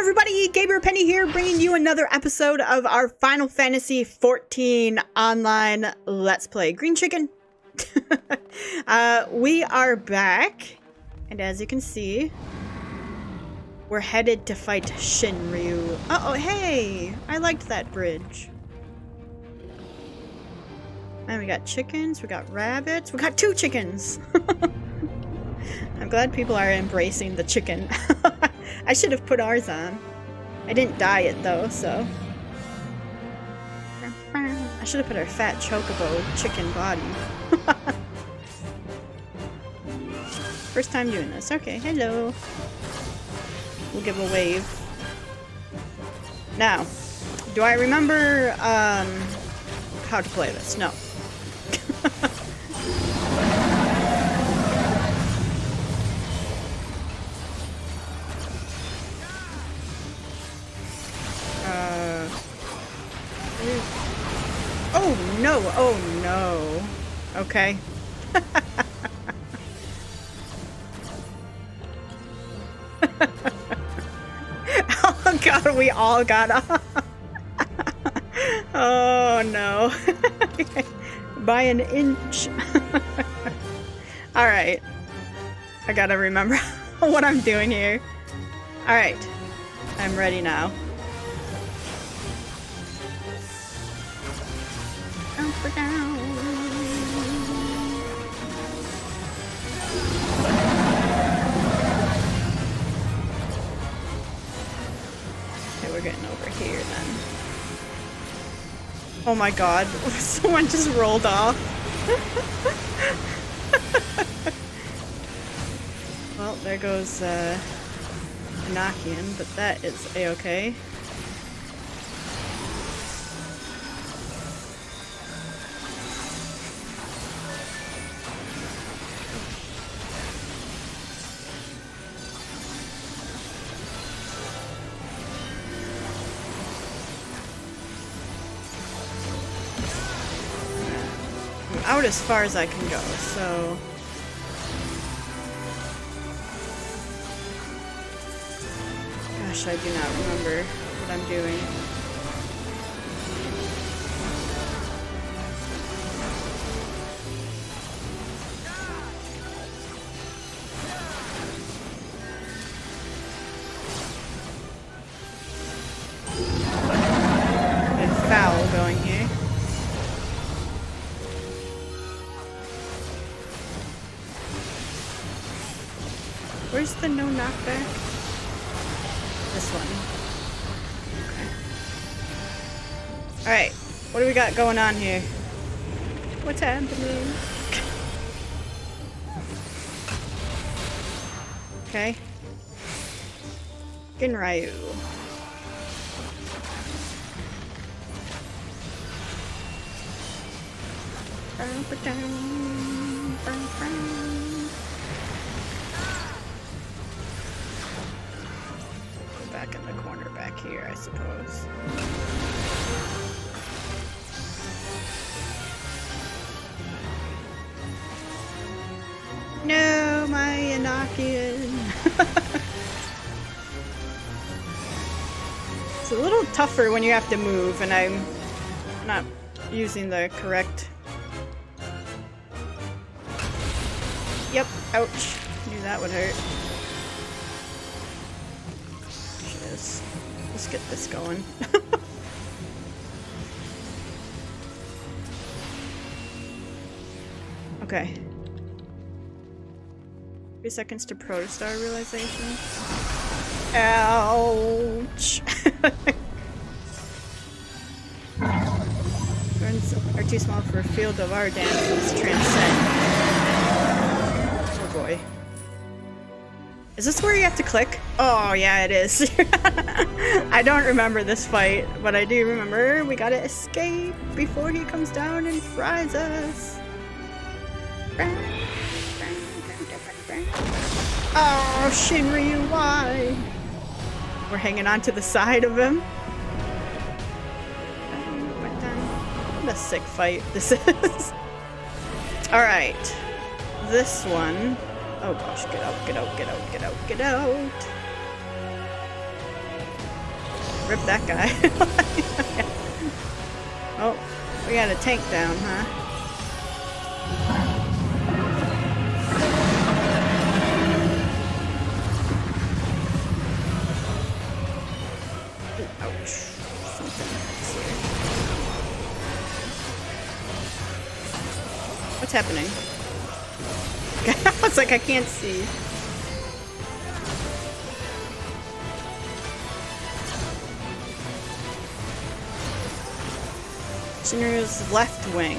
everybody, Gabriel Penny here, bringing you another episode of our Final Fantasy XIV Online Let's Play. Green Chicken. We are back, and as you can see, we're headed to fight Shinryu. Uh-oh, hey! I liked that bridge. And we got chickens, we got rabbits, we got 2 chickens! I'm glad people are embracing the chicken. I should have put ours on. I didn't dye it though, so. I should have put our fat chocobo chicken body. First time doing this. Okay, hello. We'll give a wave. Now, do I remember how to play this? No. Oh no, oh no. Okay. Oh god, we all got off. Oh no. By an inch. Alright. I gotta remember what I'm doing here. Alright. I'm ready now. Up or down. Okay, we're getting over here then. Oh my god, someone just rolled off. Well, there goes Anakian, but that is a-okay. Out as far as I can go, so gosh, I do not remember what I'm doing. Bit foul going here. Where's the no knockback? This one. Okay. Alright, what do we got going on here? What's happening? Okay. Shinryu. Back in the corner back here, I suppose. No, my Anakian. It's a little tougher when you have to move, and I'm not using the correct. Yep, ouch. Knew that would hurt. Let's get this going. Okay. 3 seconds to protostar realization. Ouch! Burns are too small for a field of our dances transcend. Oh boy. Is this where you have to click? Oh, yeah, it is. I don't remember this fight, but I do remember we gotta escape before he comes down and fries us. Oh, Shinryu, why? We're hanging on to the side of him. What a sick fight this is. Alright. This one. Oh gosh, get out, get out, get out, get out, get out. Rip that guy. Oh, we got a tank down, huh? Ooh, ouch. Something is here. What's happening? It's like I can't see. Shinryu's left wing.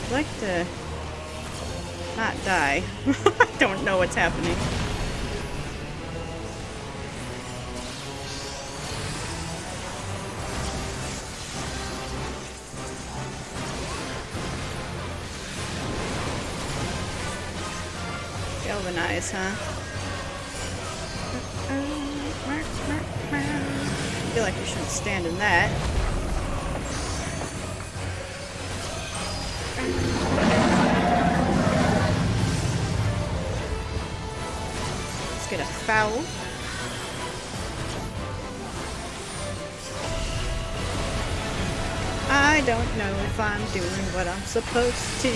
I'd like to not die. I don't know what's happening. Galvanize, huh? I feel like we shouldn't stand in that. Let's get a foul. I don't know if I'm doing what I'm supposed to.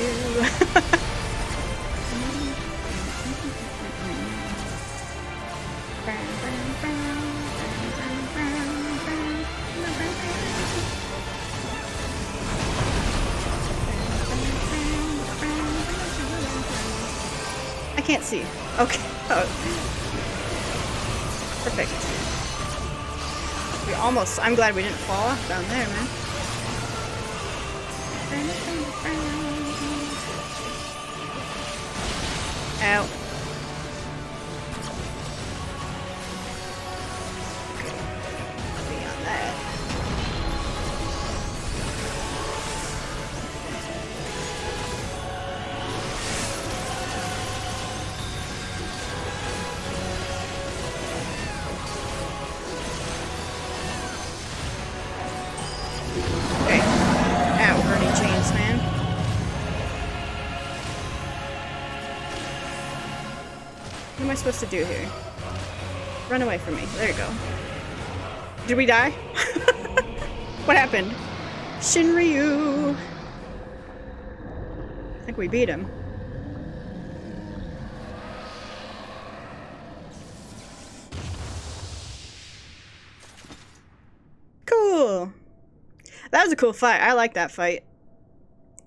I can't see. Okay. Oh. Perfect. We almost. I'm glad we didn't fall off down there, man. Ow. Okay. Beyond that. Okay. Ow, burning chains, man. What am I supposed to do here? Run away from me. There you go. Did we die? What happened? Shinryu! I think we beat him. Cool! That was a cool fight. I like that fight.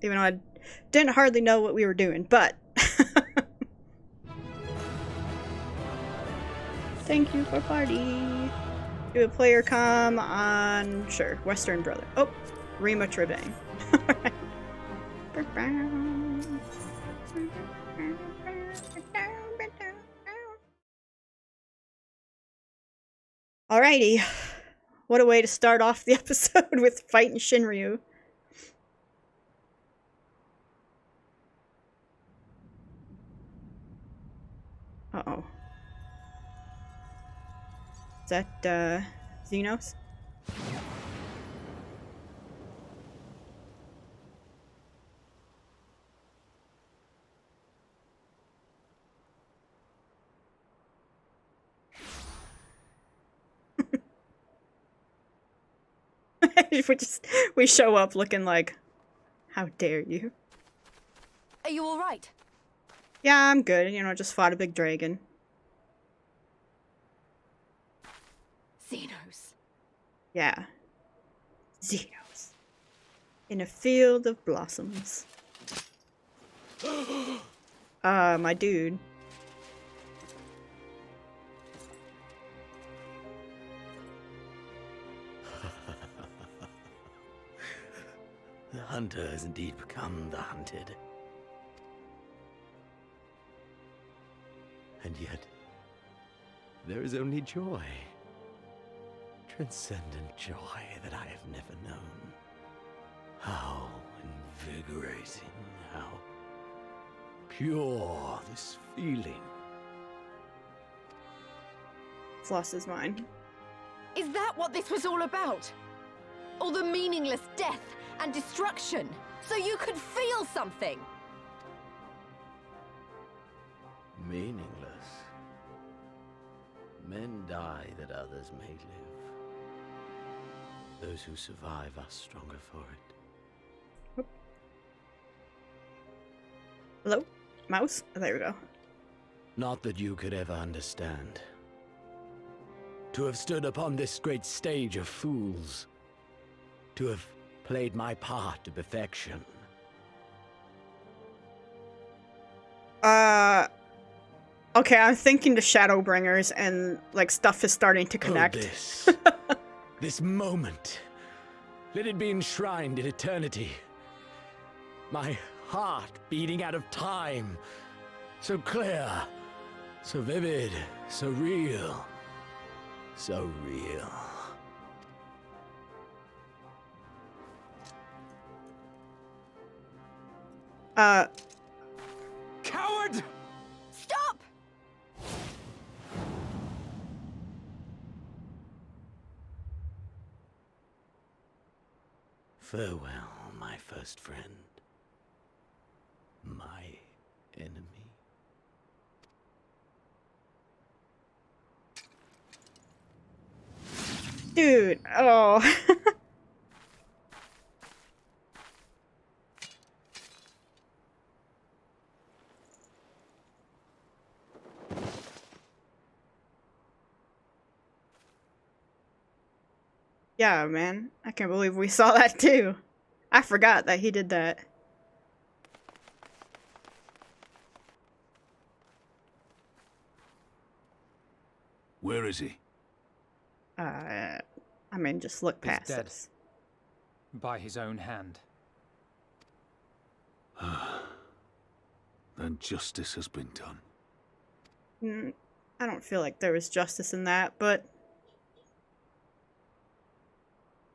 Even though I didn't hardly know what we were doing, but... Thank you for party. Do a player com on, sure, Western Brother. Oh, Rima Trebane. Alrighty. What a way to start off the episode with fighting Shinryu. Uh-oh. Is that, Zenos? we show up looking like, how dare you? Are you alright? Yeah, I'm good. You know, just fought a big dragon. Zenos. Yeah. Zenos. In a field of blossoms. My dude. The hunter has indeed become the hunted. And yet, there is only joy. Transcendent joy that I have never known. How invigorating, how pure this feeling. It's lost his mind. Is that what this was all about? All the meaningless death and destruction, so you could feel something? Meaningless? Men die that others may live. Those who survive are stronger for it. Hello? Mouse? Oh, there we go. Not that you could ever understand. To have stood upon this great stage of fools. To have played my part to perfection. Okay, I'm thinking the Shadowbringers and, like, stuff is starting to connect. Oh, this. This moment. Let it be enshrined in eternity. My heart beating out of time. So clear. So vivid. So real. So real. Coward! Stop! Farewell, my first friend. My enemy. Dude, oh. Yeah, man. I can't believe we saw that too. I forgot that he did that. Where is he? I mean, just look He's past dead. this. By his own hand. Then justice has been done. I don't feel like there was justice in that, but...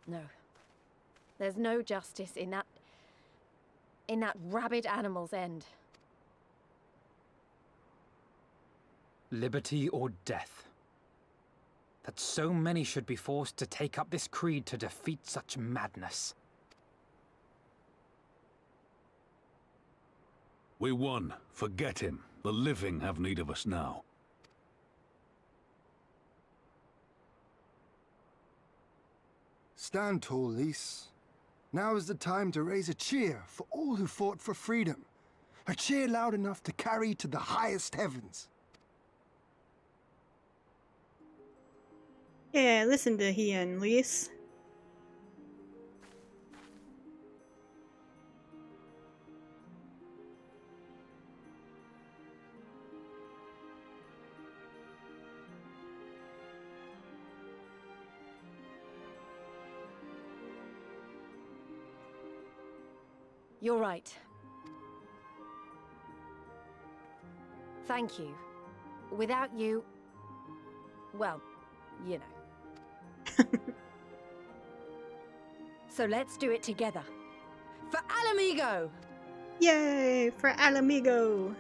No. There's no justice in that rabid animal's end. Liberty or death. That so many should be forced to take up this creed to defeat such madness. We won. Forget him. The living have need of us now. Stand tall, Lys. Now is the time to raise a cheer for all who fought for freedom. A cheer loud enough to carry to the highest heavens. Yeah, listen to Ian, Lys. You're right. Thank you. Without you... well, you know. So let's do it together. For Ala Mhigo! Yay, for Ala Mhigo.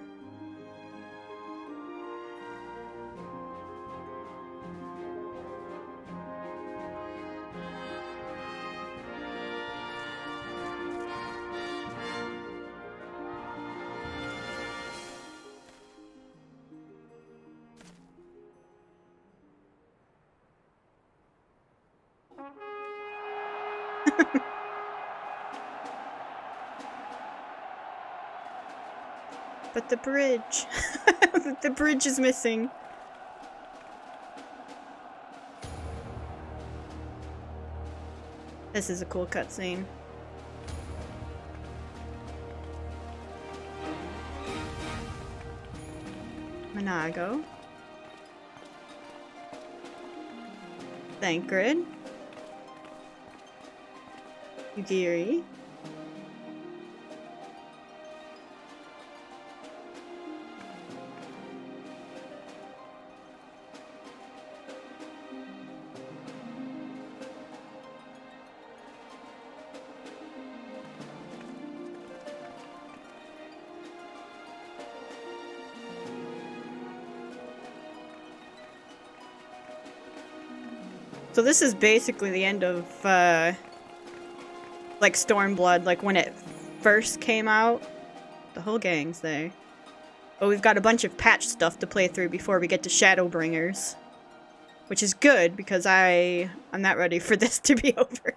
But the bridge. The bridge is missing. This is a cool cutscene. Manago. Thancred. Yugiri. So this is basically the end of, like, Stormblood, like, when it first came out. The whole gang's there. But we've got a bunch of patch stuff to play through before we get to Shadowbringers. Which is good, because I'm not ready for this to be over.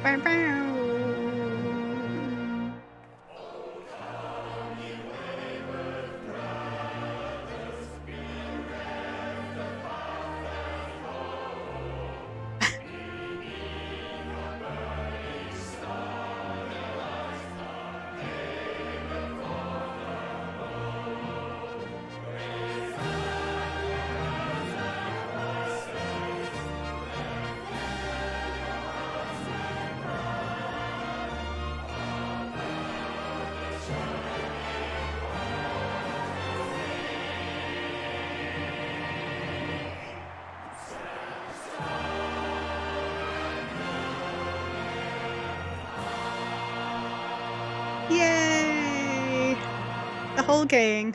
Bow, bow. Yay! The whole gang.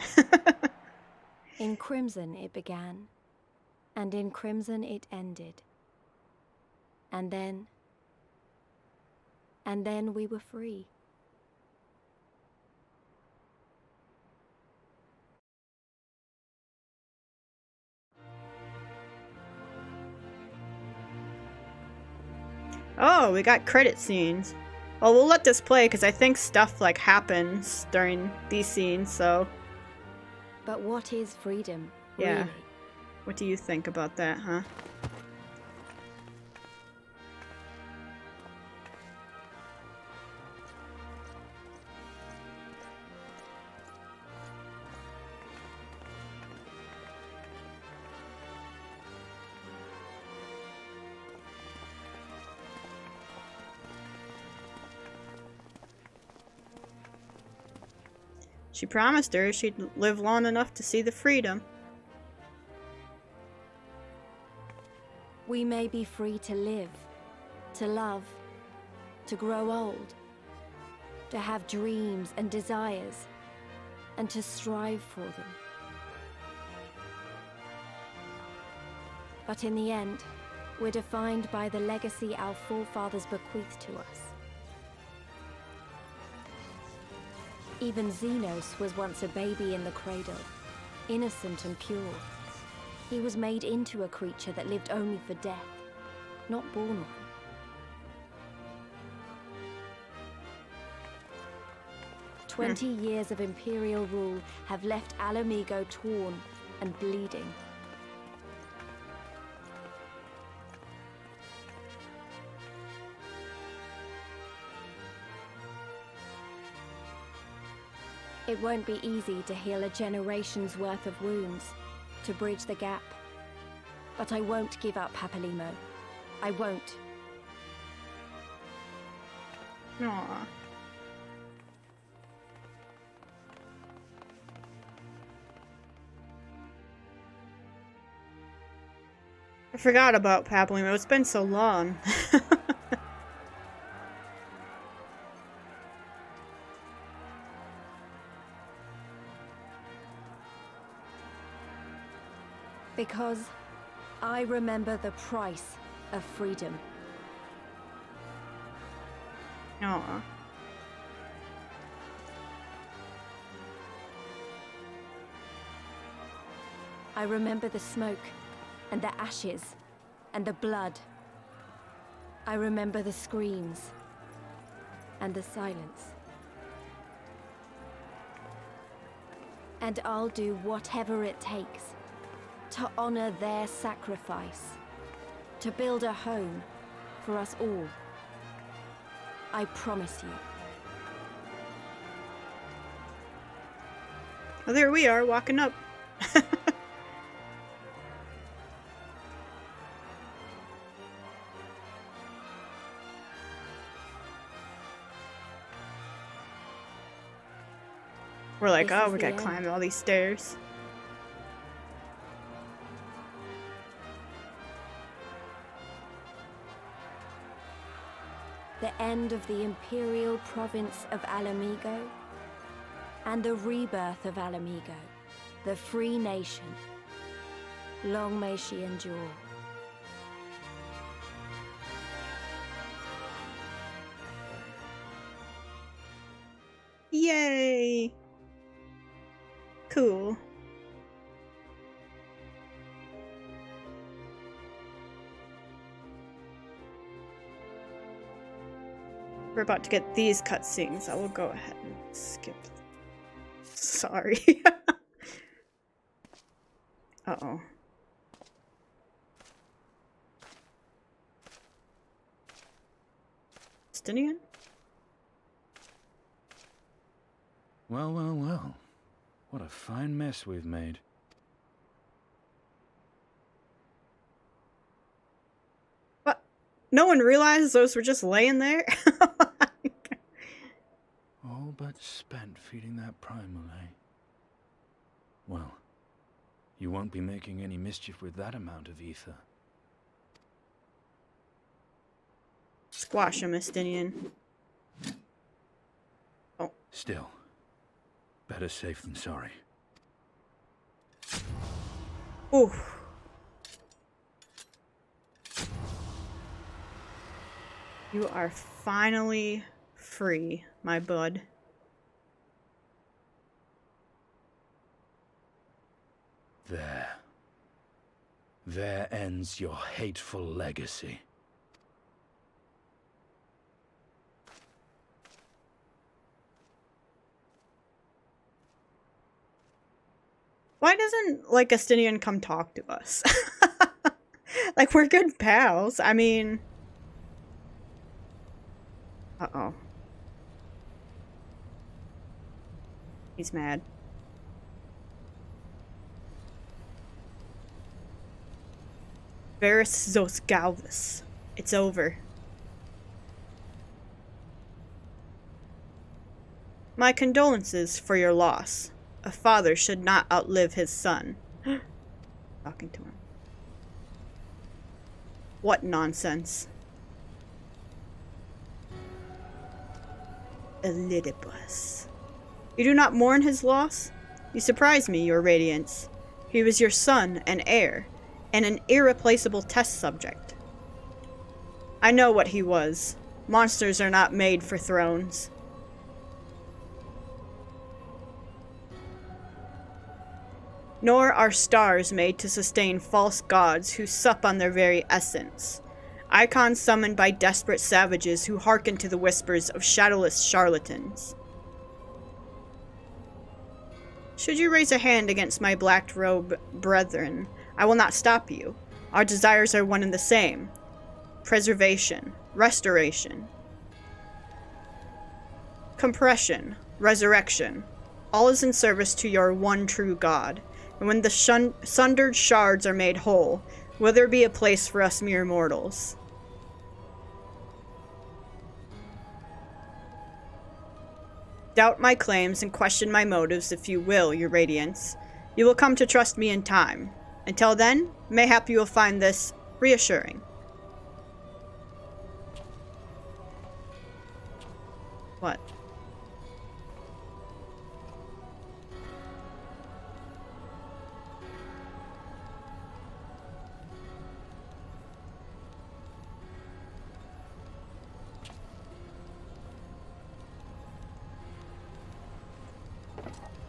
In crimson it began, and in crimson it ended. And then we were free. Oh, we got credit scenes. Well, we'll let this play because I think stuff like happens during these scenes, so But what is freedom, yeah. really? What do you think about that, huh? She promised her she'd live long enough to see the freedom. We may be free to live, to love, to grow old, to have dreams and desires, and to strive for them. But in the end, we're defined by the legacy our forefathers bequeathed to us. Even Zenos was once a baby in the cradle, innocent and pure. He was made into a creature that lived only for death, not born one. – 20 years of Imperial rule have left Ala Mhigo torn and bleeding. It won't be easy to heal a generation's worth of wounds, to bridge the gap. But I won't give up, Ala Mhigo. I won't. Aww. I forgot about Ala Mhigo. It's been so long. Because I remember the price of freedom. Aww. I remember the smoke, and the ashes, and the blood. I remember the screams, and the silence. And I'll do whatever it takes to honor their sacrifice, to build a home for us all. I promise you. Well, there we are, walking up. We're like, This oh, is we the gotta end. climb all these stairs. The end of the Imperial province of Ala Mhigo, and the rebirth of Ala Mhigo, the free nation. Long may she endure. Yay! Cool. we're about to get these cutscenes. I will go ahead and skip. Sorry. Uh-oh. Justinian? Well, well, well. What a fine mess we've made. What? No one realized those were just laying there? All but spent feeding that primal, eh? Well, you won't be making any mischief with that amount of ether. Squash him, Justinian. Oh. Still, better safe than sorry. Ooh. You are finally free, my bud. There. There ends your hateful legacy. Why doesn't, like, Justinian come talk to us? Like, we're good pals. I mean... Uh-oh. He's mad. Varus Zos Galvus. It's over. My condolences for your loss. A father should not outlive his son. Talking to him. What nonsense. Elidibus. You do not mourn his loss? You surprise me, your radiance. He was your son and heir, and an irreplaceable test subject. I know what he was. Monsters are not made for thrones. Nor are stars made to sustain false gods who sup on their very essence. Icons summoned by desperate savages who hearken to the whispers of shadowless charlatans. Should you raise a hand against my black-robed brethren, I will not stop you. Our desires are one and the same. Preservation, restoration, compression, resurrection. All is in service to your one true God. And when the sundered shards are made whole, will there be a place for us mere mortals? Doubt my claims and question my motives if you will, your radiance. You will come to trust me in time. Until then, mayhap you will find this reassuring. What?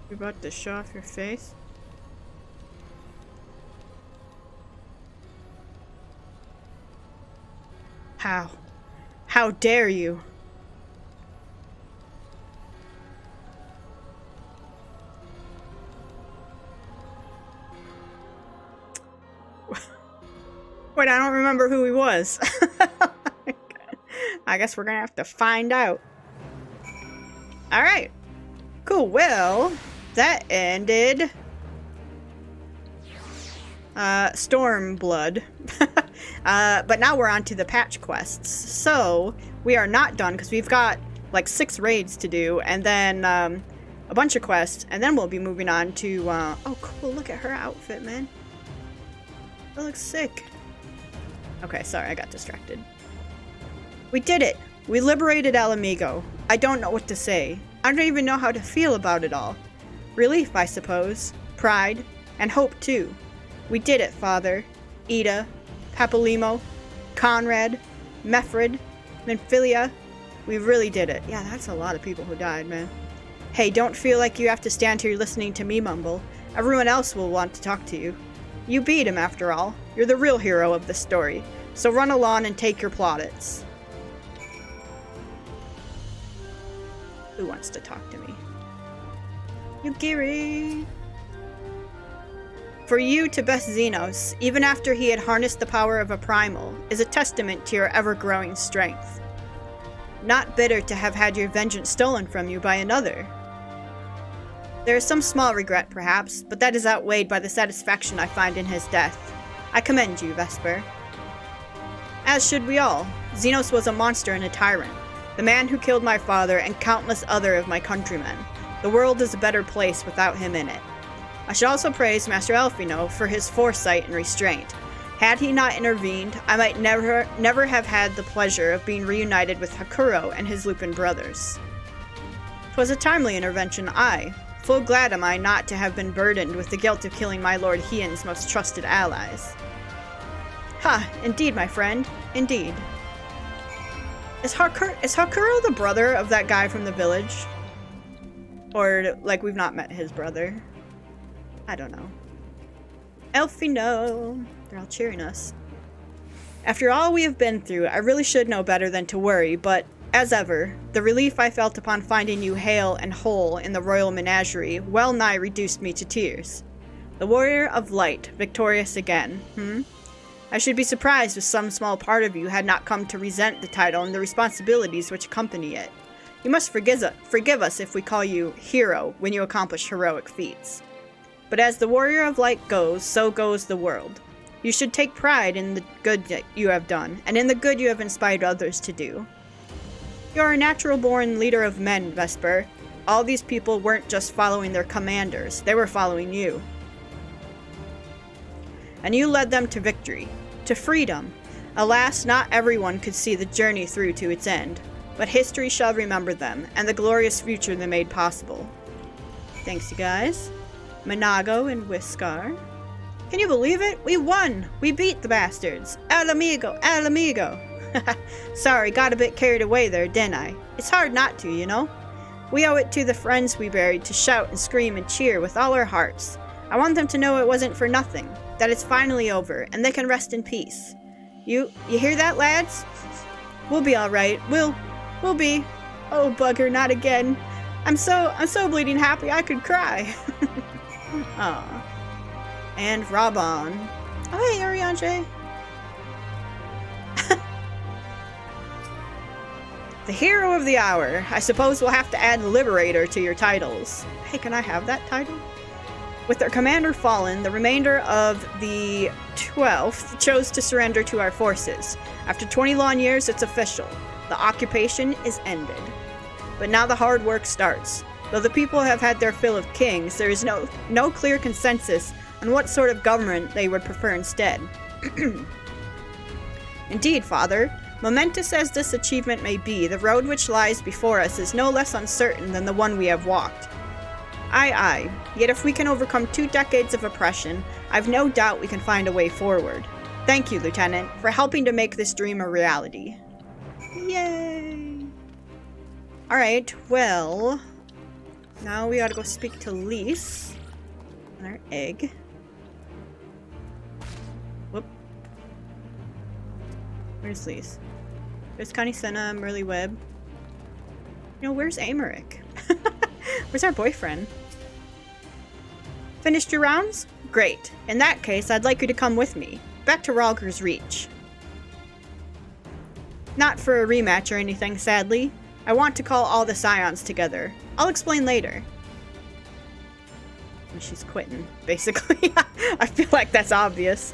You about to show off your face? How? How dare you? Wait, I don't remember who he was. I guess we're gonna have to find out. Alright. Cool, well, that ended Stormblood. But now we're on to the patch quests. So, we are not done because we've got like 6 raids to do and then a bunch of quests, and then we'll be moving on to oh cool, look at her outfit, man. That looks sick. Okay, sorry, I got distracted. We did it! We liberated Ala Mhigo. I don't know what to say. I don't even know how to feel about it all. Relief, I suppose. Pride. And hope, too. We did it, Father. Ida. Papalimo. Conrad. Mefred. Menphilia. We really did it. Yeah, that's a lot of people who died, man. Hey, don't feel like you have to stand here listening to me mumble. Everyone else will want to talk to you. You beat him, after all. You're the real hero of the story. So run along and take your plaudits. Who wants to talk to me? Yugiri! For you to best Zenos, even after he had harnessed the power of a primal, is a testament to your ever-growing strength. Not bitter to have had your vengeance stolen from you by another. There is some small regret, perhaps, but that is outweighed by the satisfaction I find in his death. I commend you, Vesper. As should we all. Zenos was a monster and a tyrant. The man who killed my father and countless other of my countrymen. The world is a better place without him in it. I should also praise Master Alphino for his foresight and restraint. Had he not intervened, I might never have had the pleasure of being reunited with Hakuro and his Lupin brothers. 'Twas a timely intervention, aye. Full glad am I not to have been burdened with the guilt of killing my Lord Hien's most trusted allies. Ha, indeed, my friend, indeed. Is Hakuro the brother of that guy from the village? Or, like, we've not met his brother? I don't know. Alphino! They're all cheering us. After all we have been through, I really should know better than to worry, but, as ever, the relief I felt upon finding you hale and whole in the royal menagerie well nigh reduced me to tears. The warrior of light, victorious again, I should be surprised if some small part of you had not come to resent the title and the responsibilities which accompany it. You must forgive us if we call you hero when you accomplish heroic feats. But as the warrior of light goes, so goes the world. You should take pride in the good that you have done, and in the good you have inspired others to do. You are a natural-born leader of men, Vesper. All these people weren't just following their commanders, they were following you. And you led them to victory, to freedom. Alas, not everyone could see the journey through to its end, but history shall remember them, and the glorious future they made possible. Thanks, you guys. Minago and Whiskar. Can you believe it? We won! We beat the bastards! Ala Mhigo! Ala Mhigo! Sorry, got a bit carried away there, didn't I? It's hard not to, you know? We owe it to the friends we buried to shout and scream and cheer with all our hearts. I want them to know it wasn't for nothing, that it's finally over, and they can rest in peace. You hear that, lads? We'll be alright. We'll be. Oh, bugger, not again. I'm so bleeding happy I could cry. Aw. And Raban. Oh, hey, Arianche. The hero of the hour. I suppose we'll have to add Liberator to your titles. Hey, can I have that title? With their commander fallen, the remainder of the 12th chose to surrender to our forces. After 20 long years, it's official. The occupation is ended. But now the hard work starts. Though the people have had their fill of kings, there is no clear consensus on what sort of government they would prefer instead. Indeed, Father, momentous as this achievement may be, the road which lies before us is no less uncertain than the one we have walked. Aye. Yet if we can overcome 2 decades of oppression, I've no doubt we can find a way forward. Thank you, Lieutenant, for helping to make this dream a reality. Yay! Alright, well... now we gotta go speak to Lise. And our egg. Whoop. Where's Lise? There's Connie Senna, Merly Webb. You know, where's Amaric? Where's our boyfriend? Finished your rounds? Great. In that case, I'd like you to come with me. Back to Ralger's Reach. Not for a rematch or anything, sadly. I want to call all the Scions together. I'll explain later. She's quitting, basically. I feel like that's obvious.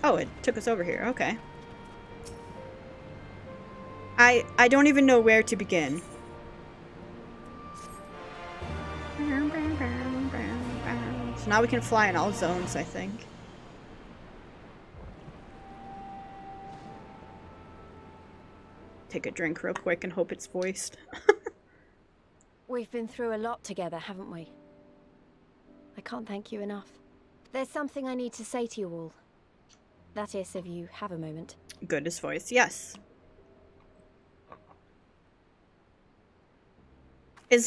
Oh, it took us over here. Okay. I don't even know where to begin. So now we can fly in all zones, I think. Take a drink real quick and hope it's voiced. We've been through a lot together, haven't we? I can't thank you enough. There's something I need to say to you all. That is, if you have a moment. Good as voice, yes. Is,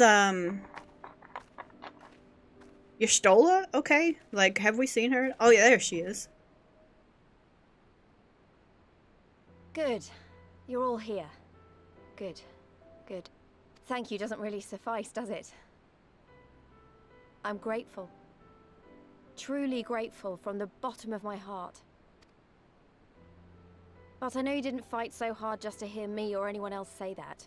Y'shtola? Okay. Like, have we seen her? Oh, yeah, there she is. Good. You're all here. Good. thank you doesn't really suffice, does it? I'm grateful. Truly grateful from the bottom of my heart. But I know you didn't fight so hard just to hear me or anyone else say that.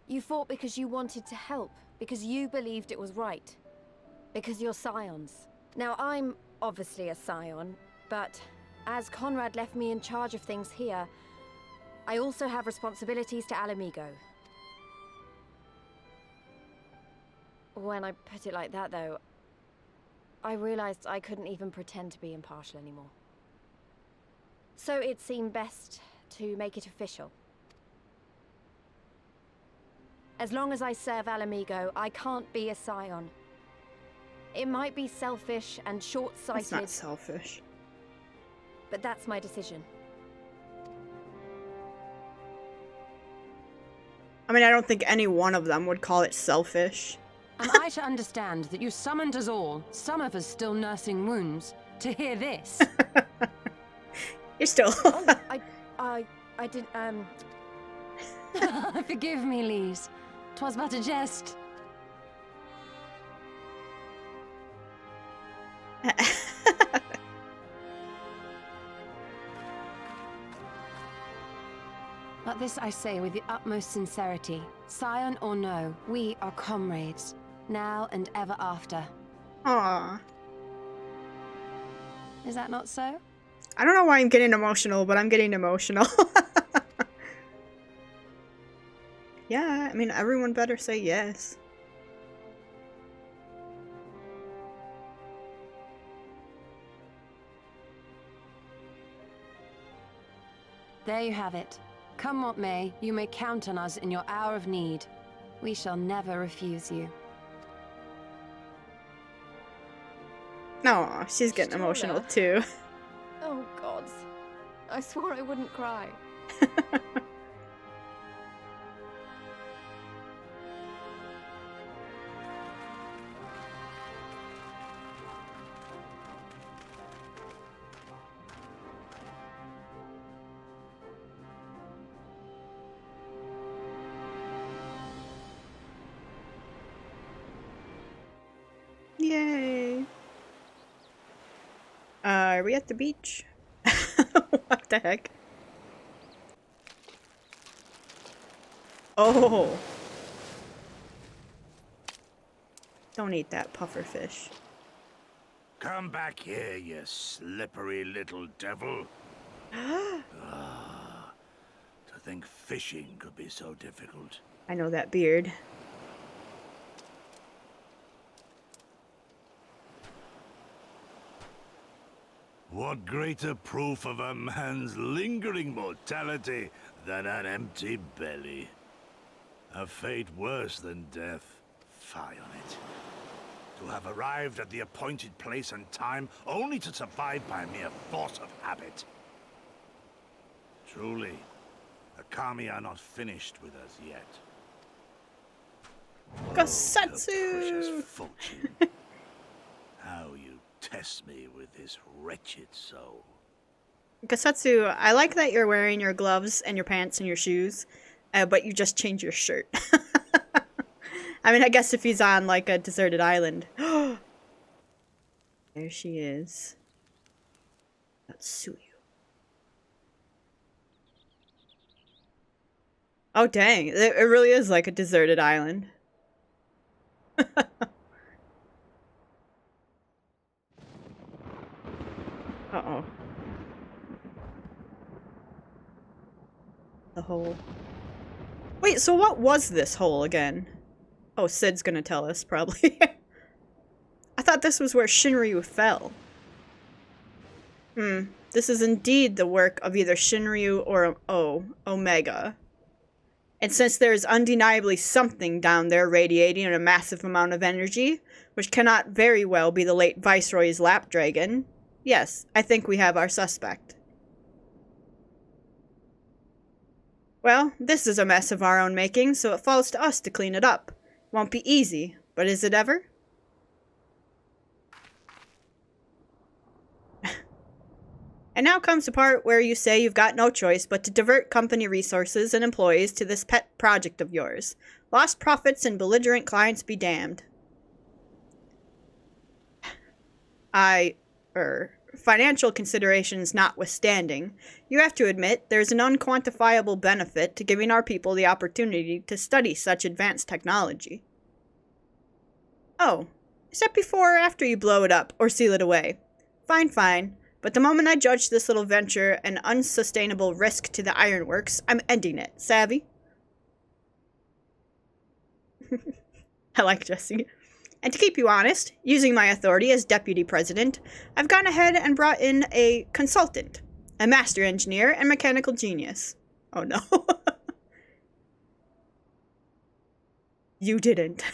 You fought because you wanted to help, because you believed it was right. Because you're scions. Now, I'm obviously a scion, but as Conrad left me in charge of things here, I also have responsibilities to Ala Mhigo. When I put it like that, though, I realized I couldn't even pretend to be impartial anymore. So it seemed best to make it official. As long as I serve Ala Mhigo, I can't be a scion. It might be selfish and short-sighted. It's not selfish. But that's my decision. I mean, I don't think any one of them would call it selfish. Am I to understand that you summoned us all, some of us still nursing wounds, to hear this? You're still... I didn't, Forgive me, Lise. 'Twas but a jest. But this I say with the utmost sincerity. Scion or no, we are comrades, now and ever after. Aww. Is that not so? I don't know why I'm getting emotional, but I'm getting emotional. Yeah, I mean, everyone better say yes. There you have it. Come what may, you may count on us in your hour of need. We shall never refuse you. No, she's getting emotional too. oh gods. I swore I wouldn't cry. Yay. Are we at the beach? What the heck? Oh. Don't eat that puffer fish. Come back here, you slippery little devil. Ah, to think fishing could be so difficult. I know that beard. What greater proof of a man's lingering mortality than an empty belly? A fate worse than death. Fie on it. To have arrived at the appointed place and time only to survive by mere force of habit. Truly, the Kami are not finished with us yet. Gosetsu! Precious fortune. How you test me with this wretched soul. Gosetsu, I like that you're wearing your gloves and your pants and your shoes, but you just change your shirt. I mean, I guess if he's on, like, a deserted island. There she is. Natsuyu. Oh, dang. It really is like a deserted island. Uh-oh. The hole. Wait, so what was this hole again? Oh, Sid's gonna tell us, probably. I thought this was where Shinryu fell. This is indeed the work of either Shinryu or Omega. And since there is undeniably something down there radiating a massive amount of energy, which cannot very well be the late Viceroy's lap dragon, yes, I think we have our suspect. Well, this is a mess of our own making, so it falls to us to clean it up. Won't be easy, but is it ever? And now comes the part where you say you've got no choice but to divert company resources and employees to this pet project of yours. Lost profits and belligerent clients be damned. Financial considerations notwithstanding, you have to admit there's an unquantifiable benefit to giving our people the opportunity to study such advanced technology. Oh, is that before or after you blow it up or seal it away? Fine, fine. But the moment I judge this little venture an unsustainable risk to the ironworks, I'm ending it. Savvy? I like Jesse. And to keep you honest, using my authority as deputy president, I've gone ahead and brought in a consultant, a master engineer and mechanical genius. Oh no. You didn't.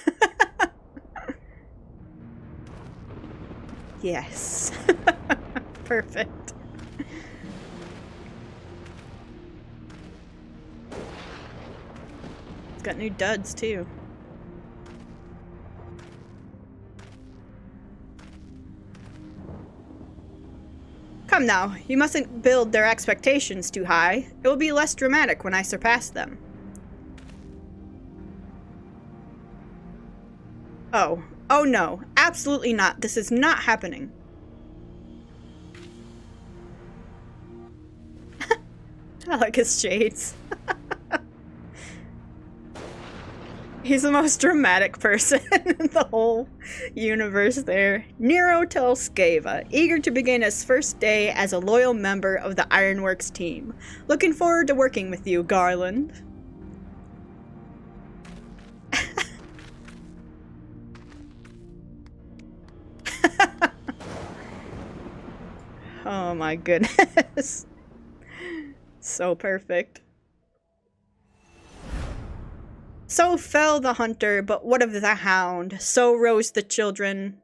Yes. Perfect. It's got new duds too. Come now, you mustn't build their expectations too high. It will be less dramatic when I surpass them. Oh. Oh no. Absolutely not. This is not happening. I like his shades. He's the most dramatic person in the whole universe there. Nero tells Skeva, eager to begin his first day as a loyal member of the Ironworks team. Looking forward to working with you, Garland. Oh my goodness. So perfect. So fell the hunter, but what of the hound? So rose the children.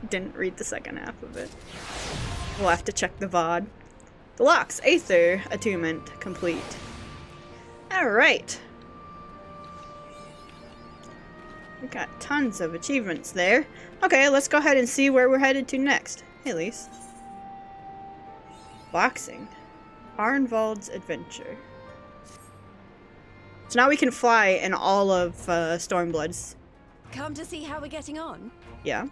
Didn't read the second half of it. We'll have to check the VOD. The Locks Aether attunement complete. Alright. We got tons of achievements there. Okay, let's go ahead and see where we're headed to next. Hey, Lise. Boxing. Arnvald's Adventure. So now we can fly in all of Stormblood's. Come to see how we're getting on? Yeah.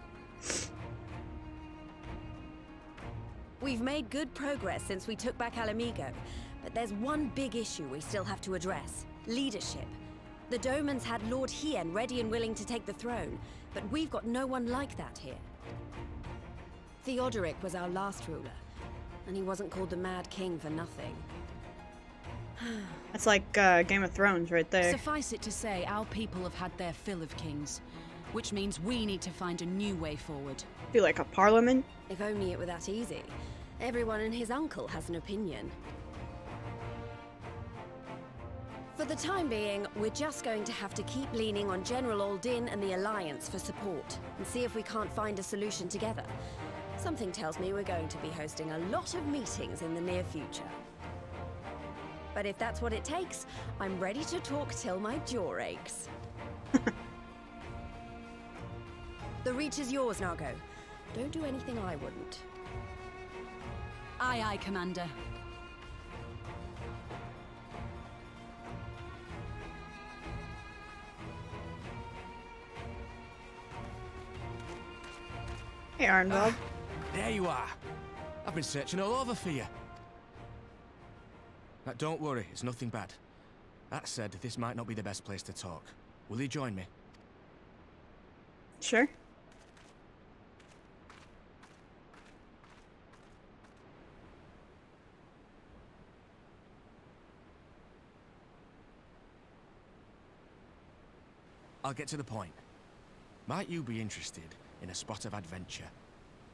We've made good progress since we took back Ala Mhigo, but there's one big issue we still have to address. Leadership. The Domans had Lord Hien ready and willing to take the throne, but we've got no one like that here. Theodoric was our last ruler, and he wasn't called the Mad King for nothing. That's like Game of Thrones right there. Suffice it to say, our people have had their fill of kings, which means we need to find a new way forward. Be like a parliament? If only it were that easy. Everyone and his uncle has an opinion. For the time being, we're just going to have to keep leaning on General Aldin and the Alliance for support, and see if we can't find a solution together. Something tells me we're going to be hosting a lot of meetings in the near future. But if that's what it takes, I'm ready to talk till my jaw aches. The Reach is yours, Nago. Don't do anything I wouldn't. Aye, aye, Commander. Hey, Arnvald. There you are. I've been searching all over for you. Now, don't worry, it's nothing bad. That said, this might not be the best place to talk. Will you join me? Sure. I'll get to the point. Might you be interested in a spot of adventure?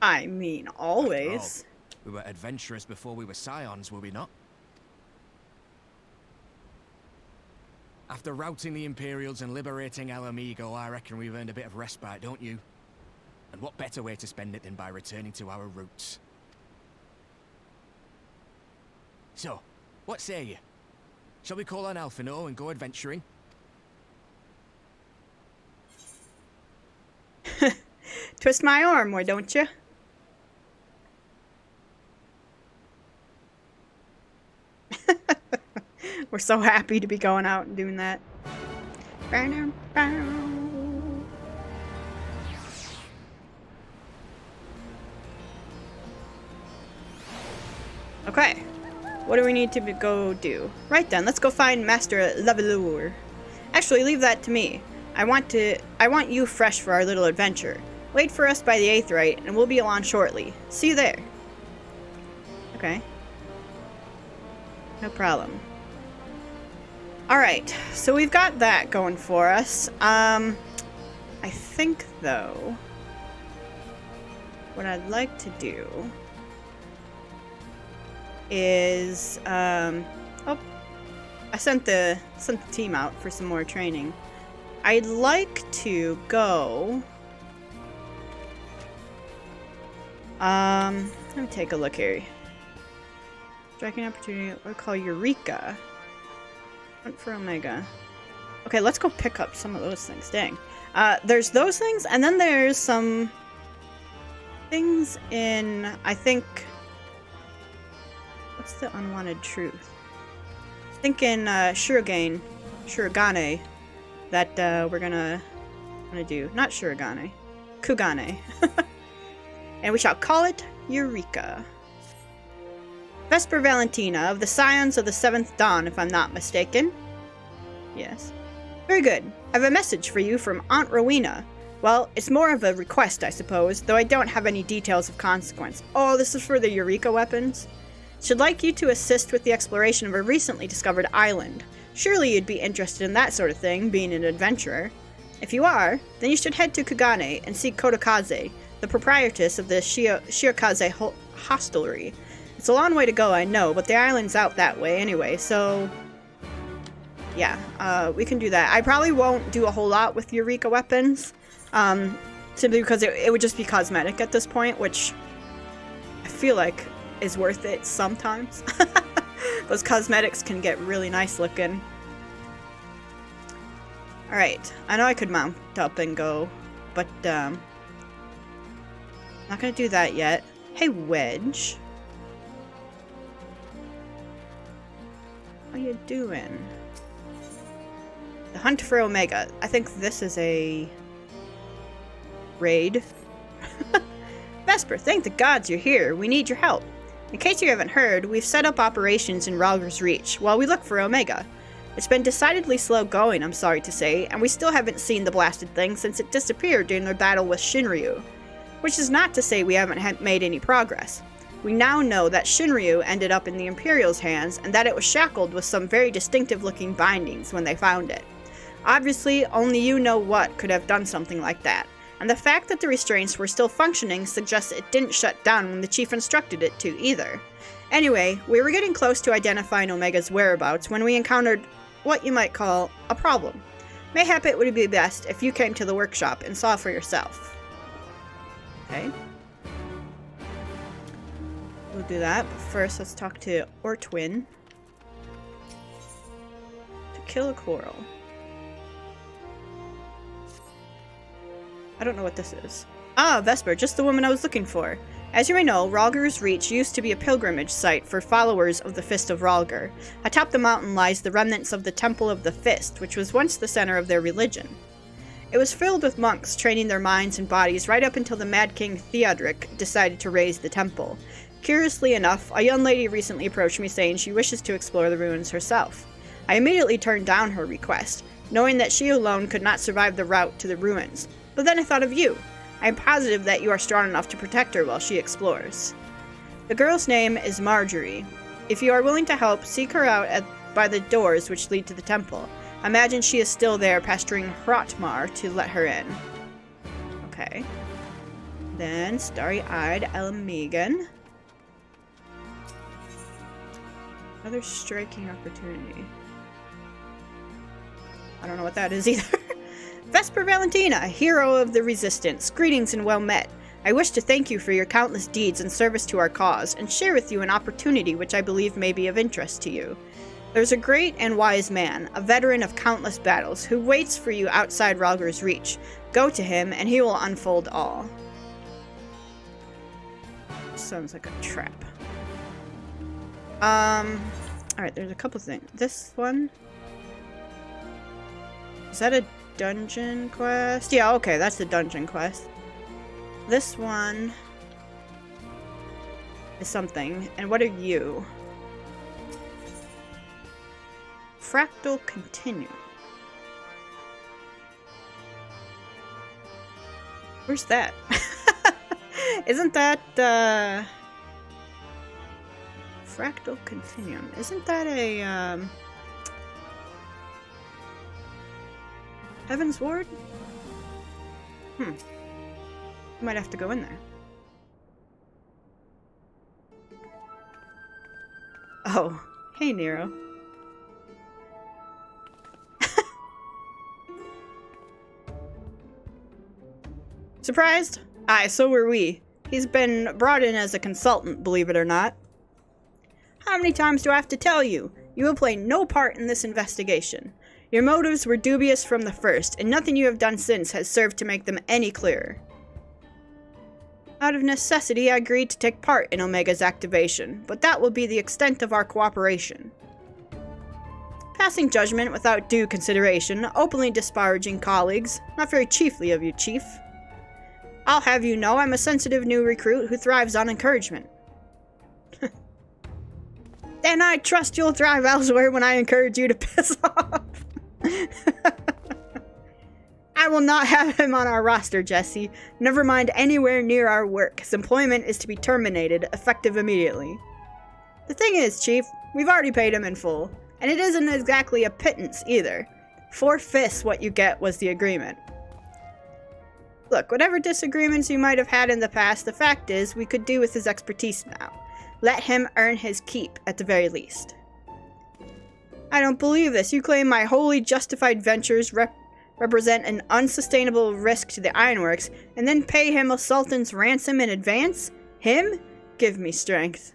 I mean, always. After all, we were adventurous before we were scions, were we not? After routing the Imperials and liberating Ala Mhigo, I reckon we've earned a bit of respite, don't you? And what better way to spend it than by returning to our roots? So, what say you? Shall we call on Alphino and go adventuring? Twist my arm, why don't you? We're so happy to be going out and doing that. Okay. What do we need to go do? Right then, let's go find Master Levelour. Actually, leave that to me. I want you fresh for our little adventure. Wait for us by the Aetheryte, and we'll be along shortly. See you there. Okay. No problem. Alright, so we've got that going for us. I think, though, what I'd like to do is, oh, I sent the team out for some more training. I'd like to go, let me take a look here. Striking opportunity, what I call Eureka. Hunt for Omega. Okay, let's go pick up some of those things. Dang. There's those things, and then there's some things in, I think, what's the unwanted truth? I think in Shurigane, that we're gonna do. Not Shurigane. Kugane. And we shall call it Eureka. Vesper Valentina, of the Scions of the Seventh Dawn, if I'm not mistaken. Yes. Very good. I have a message for you from Aunt Rowena. Well, it's more of a request, I suppose, though I don't have any details of consequence. Oh, this is for the Eureka weapons? Should like you to assist with the exploration of a recently discovered island. Surely you'd be interested in that sort of thing, being an adventurer. If you are, then you should head to Kugane and see Kodakaze, the proprietress of the Shiokaze hostelry. It's a long way to go, I know, but the island's out that way anyway, so yeah, we can do that. I probably won't do a whole lot with Eureka weapons, simply because it would just be cosmetic at this point, which I feel like is worth it sometimes. Those cosmetics can get really nice looking. Alright, I know I could mount up and go, but I'm not gonna do that yet. Hey, Wedge. How you doing? The hunt for Omega. I think this is a raid. Vesper, thank the gods you're here. We need your help. In case you haven't heard, we've set up operations in Ralger's Reach while we look for Omega. It's been decidedly slow going, I'm sorry to say, and we still haven't seen the blasted thing since it disappeared during their battle with Shinryu. Which is not to say we haven't made any progress. We now know that Shinryu ended up in the Imperial's hands and that it was shackled with some very distinctive-looking bindings when they found it. Obviously, only you know what could have done something like that, and the fact that the restraints were still functioning suggests it didn't shut down when the chief instructed it to either. Anyway, we were getting close to identifying Omega's whereabouts when we encountered what you might call a problem. Mayhap it would be best if you came to the workshop and saw for yourself. Okay. We'll do that, but first let's talk to Ortwin. To kill a coral. I don't know what this is. Ah, Vesper, just the woman I was looking for. As you may know, Ralger's Reach used to be a pilgrimage site for followers of the Fist of Ralger. Atop the mountain lies the remnants of the Temple of the Fist, which was once the center of their religion. It was filled with monks training their minds and bodies right up until the Mad King Theodoric decided to raise the temple. Curiously enough, a young lady recently approached me saying she wishes to explore the ruins herself. I immediately turned down her request, knowing that she alone could not survive the route to the ruins. But then I thought of you. I am positive that you are strong enough to protect her while she explores. The girl's name is Marjorie. If you are willing to help, seek her out by the doors which lead to the temple. Imagine she is still there pestering Hrotmar to let her in. Okay. Then, starry-eyed Ala Mhigo. Another striking opportunity. I don't know what that is either. Vesper Valentina, hero of the Resistance, greetings and well met. I wish to thank you for your countless deeds and service to our cause, and share with you an opportunity which I believe may be of interest to you. There's a great and wise man, a veteran of countless battles, who waits for you outside Ralger's Reach. Go to him, and he will unfold all. Sounds like a trap. Alright, there's a couple things. This one... Is that a dungeon quest? Yeah, okay, that's the dungeon quest. This one... is something. And what are you? Fractal Continuum. Where's that? Isn't that, Fractal Continuum. Isn't that a, Heaven's Ward? Might have to go in there. Oh. Hey, Nero. Surprised? Aye, so were we. He's been brought in as a consultant, believe it or not. How many times do I have to tell you? You will play no part in this investigation. Your motives were dubious from the first, and nothing you have done since has served to make them any clearer. Out of necessity, I agreed to take part in Omega's activation, but that will be the extent of our cooperation. Passing judgment without due consideration, openly disparaging colleagues, not very chiefly of you, Chief. I'll have you know I'm a sensitive new recruit who thrives on encouragement. Then I trust you'll thrive elsewhere when I encourage you to piss off. I will not have him on our roster, Jesse. Never mind anywhere near our work. His employment is to be terminated, effective immediately. The thing is, Chief, we've already paid him in full, and it isn't exactly a pittance either. 4/5 what you get was the agreement. Look, whatever disagreements you might have had in the past, the fact is we could do with his expertise now. Let him earn his keep, at the very least. I don't believe this. You claim my wholly justified ventures represent an unsustainable risk to the Ironworks, and then pay him a sultan's ransom in advance? Him? Give me strength.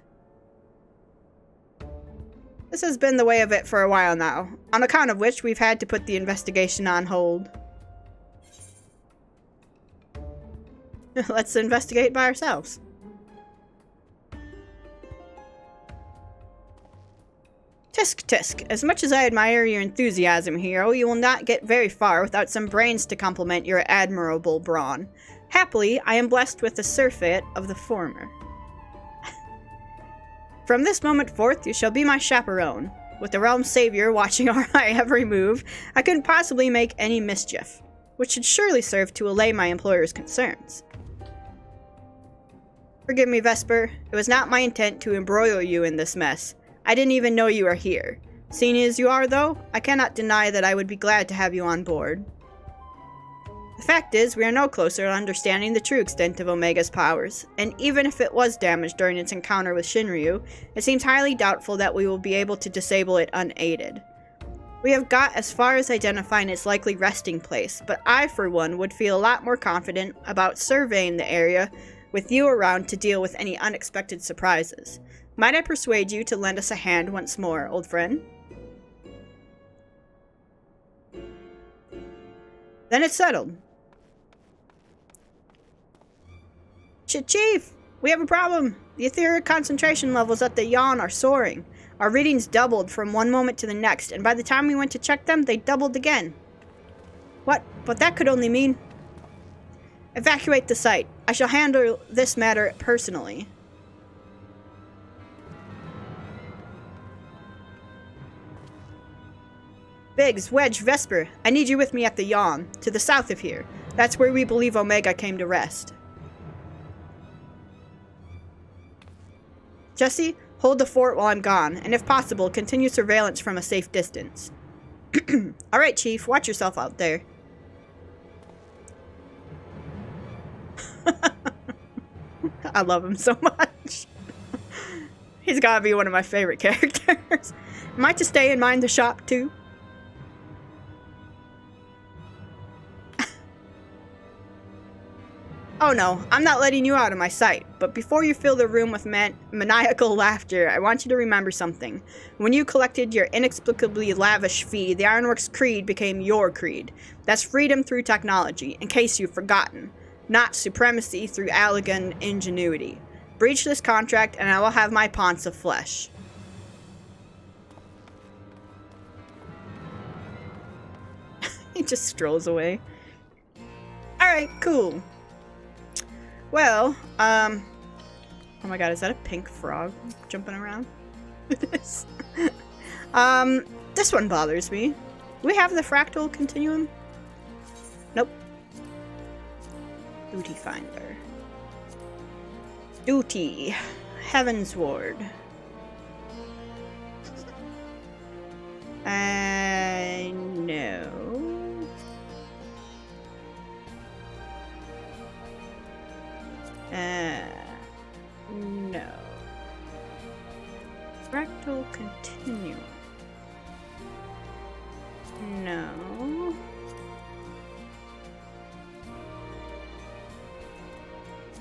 This has been the way of it for a while now, on account of which we've had to put the investigation on hold. Let's investigate by ourselves. Tisk tisk, as much as I admire your enthusiasm, hero, you will not get very far without some brains to complement your admirable brawn. Happily, I am blessed with the surfeit of the former. From this moment forth, you shall be my chaperone. With the realm's savior watching our every move, I couldn't possibly make any mischief, which should surely serve to allay my employer's concerns. Forgive me, Vesper. It was not my intent to embroil you in this mess. I didn't even know you were here. Seeing as you are, though, I cannot deny that I would be glad to have you on board. The fact is, we are no closer to understanding the true extent of Omega's powers, and even if it was damaged during its encounter with Shinryu, it seems highly doubtful that we will be able to disable it unaided. We have got as far as identifying its likely resting place, but I, for one, would feel a lot more confident about surveying the area with you around to deal with any unexpected surprises. Might I persuade you to lend us a hand once more, old friend? Then it's settled. Chief, we have a problem. The etheric concentration levels at the yawn are soaring. Our readings doubled from one moment to the next, and by the time we went to check them, they doubled again. What? But that could only mean... Evacuate the site. I shall handle this matter personally. Biggs, Wedge, Vesper, I need you with me at the yawn, to the south of here. That's where we believe Omega came to rest. Jesse, hold the fort while I'm gone, and if possible, continue surveillance from a safe distance. Alright, Chief, watch yourself out there. I love him so much. He's gotta be one of my favorite characters. Am I to stay and mind the shop, too? Oh no, I'm not letting you out of my sight, but before you fill the room with maniacal laughter, I want you to remember something. When you collected your inexplicably lavish fee, the Ironworks creed became your creed. That's freedom through technology, in case you've forgotten. Not supremacy through elegant ingenuity. Breach this contract and I will have my ponce of flesh. He just strolls away. Alright, cool. Well, oh my god, is that a pink frog jumping around? This one bothers me. Do we have the Fractal Continuum? Nope. Duty Finder. Duty. Heaven's Ward. No. No. Fractal Continuum. No.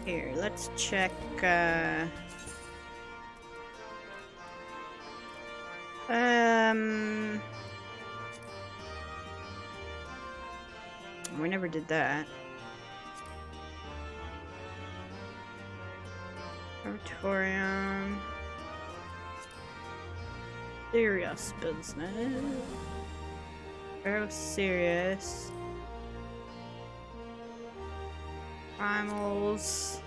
Here, let's check, we never did that. Auditorium. Serious business. Very serious. Primals.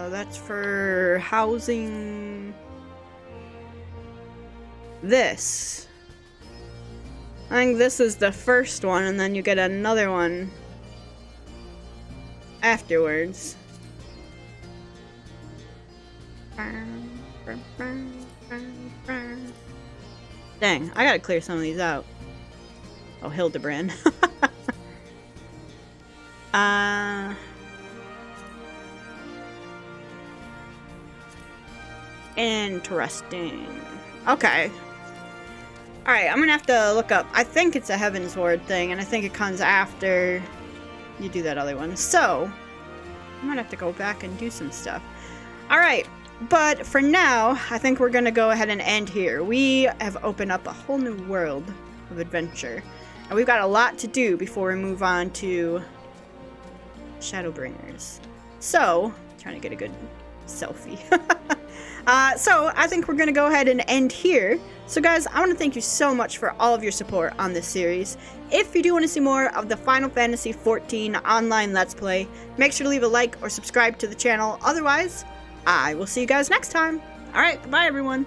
That's for housing. This. I think this is the first one, and then you get another one afterwards. Dang, I gotta clear some of these out. Oh, Hildebrand. Interesting. Okay. Alright, I'm gonna have to look up. I think it's a Heaven's Ward thing, and I think it comes after you do that other one. So, I might have to go back and do some stuff. Alright, but for now, I think we're gonna go ahead and end here. We have opened up a whole new world of adventure. And we've got a lot to do before we move on to Shadowbringers. So, trying to get a good selfie. So I think we're gonna go ahead and end here. So guys, I want to thank you so much for all of your support on this series. If you do want to see more of the Final Fantasy XIV online Let's Play, make sure to leave a like or subscribe to the channel. Otherwise, I will see you guys next time. Alright, bye everyone.